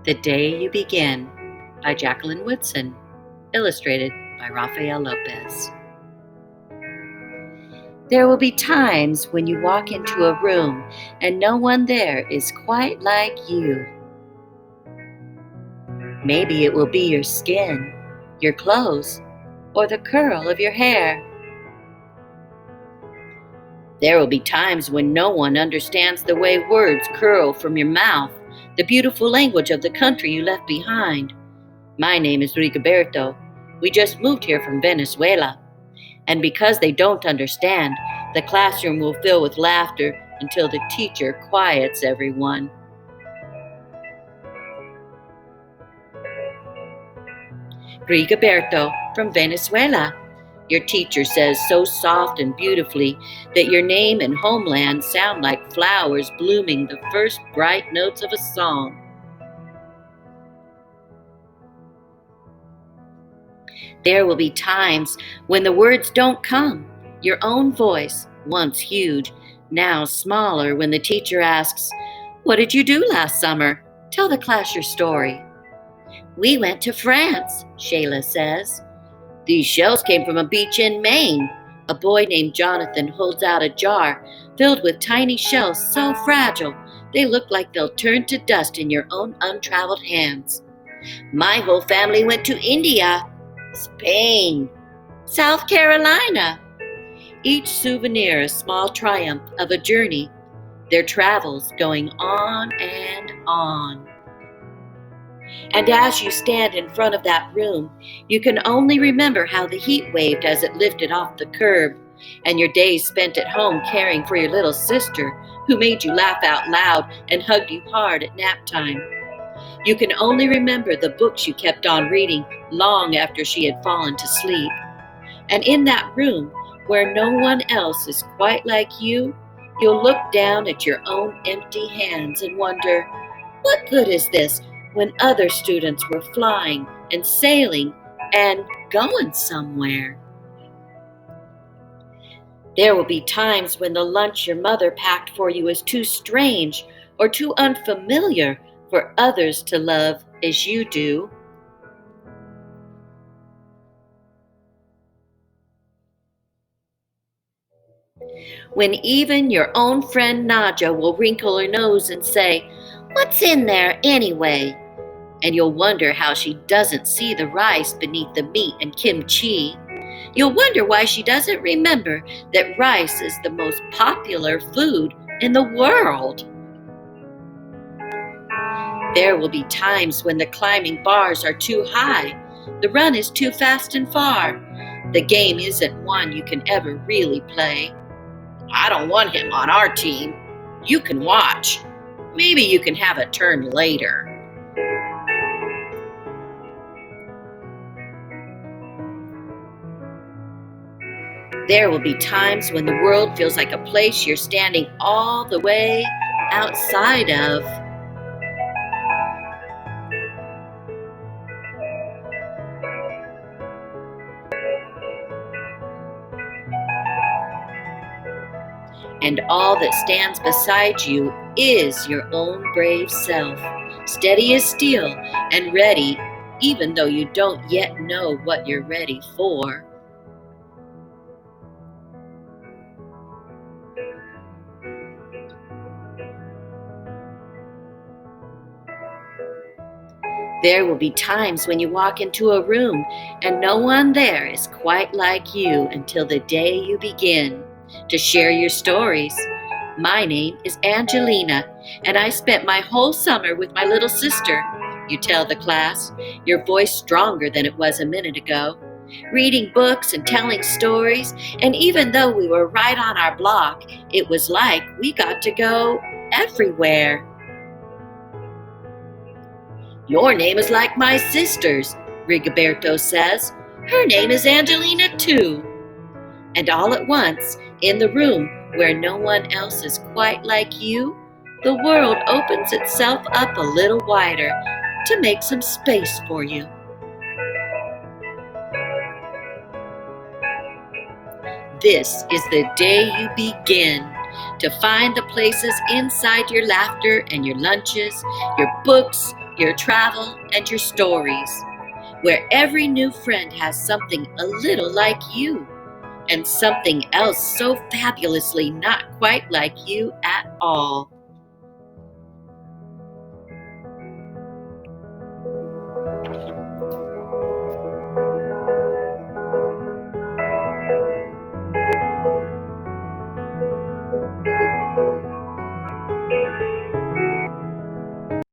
The Day You Begin by Jacqueline Woodson, illustrated by Rafael Lopez. There will be times when you walk into a room and no one there is quite like you. Maybe it will be your skin, your clothes, or the curl of your hair. There will be times when no one understands the way words curl from your mouth, the beautiful language of the country you left behind. My name is Rigoberto. We just moved here from Venezuela. And because they don't understand, the classroom will fill with laughter until the teacher quiets everyone. Rigoberto from Venezuela. Your teacher says so soft and beautifully that your name and homeland sound like flowers blooming the first bright notes of a song. There will be times when the words don't come. Your own voice, once huge, now smaller when the teacher asks, "What did you do last summer? Tell the class your story." "We went to France," Shayla says. "These shells came from a beach in Maine." A boy named Jonathan holds out a jar filled with tiny shells so fragile they look like they'll turn to dust in your own untraveled hands. "My whole family went to India, Spain, South Carolina." Each souvenir a small triumph of a journey, their travels going on and on. And as you stand in front of that room, you can only remember how the heat waved as it lifted off the curb, and your days spent at home caring for your little sister, who made you laugh out loud and hugged you hard at nap time. You can only remember the books you kept on reading long after she had fallen to sleep. And in that room, where no one else is quite like you, you'll look down at your own empty hands and wonder, what good is this when other students were flying and sailing and going somewhere? There will be times when the lunch your mother packed for you is too strange or too unfamiliar for others to love as you do. When even your own friend Nadja will wrinkle her nose and say, "What's in there anyway?" And you'll wonder how she doesn't see the rice beneath the meat and kimchi. You'll wonder why she doesn't remember that rice is the most popular food in the world. There will be times when the climbing bars are too high, the run is too fast and far. The game isn't one you can ever really play. "I don't want him on our team." "You can watch. Maybe you can have a turn later." There will be times when the world feels like a place you're standing all the way outside of. And all that stands beside you is your own brave self, steady as steel and ready, even though you don't yet know what you're ready for. There will be times when you walk into a room and no one there is quite like you until the day you begin to share your stories. My name is Angelina, and I spent my whole summer with my little sister, you tell the class, your voice stronger than it was a minute ago, reading books and telling stories, and even though we were right on our block, it was like we got to go everywhere. "Your name is like my sister's," Rigoberto says. "Her name is Angelina too." And all at once, in the room where no one else is quite like you, the world opens itself up a little wider to make some space for you. This is the day you begin to find the places inside your laughter and your lunches, your books, your travel, and your stories, where every new friend has something a little like you, and something else so fabulously not quite like you at all.